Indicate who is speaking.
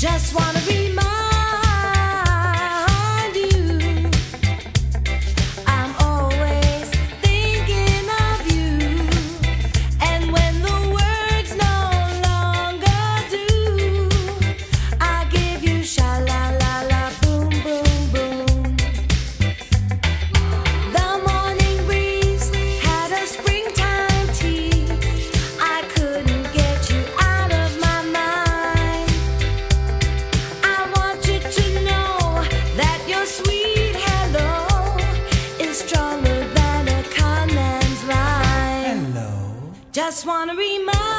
Speaker 1: Just wanna remind you, I'm always thinking of you. And when the words no longer do, I give you sha-la-la-la, boom, boom, boom. The morning breeze had a springtime tease. I couldn't get you out of my mind. I want you to know that your sweet hello is stronger than a con man's line.
Speaker 2: Hello.
Speaker 1: Just wanna remind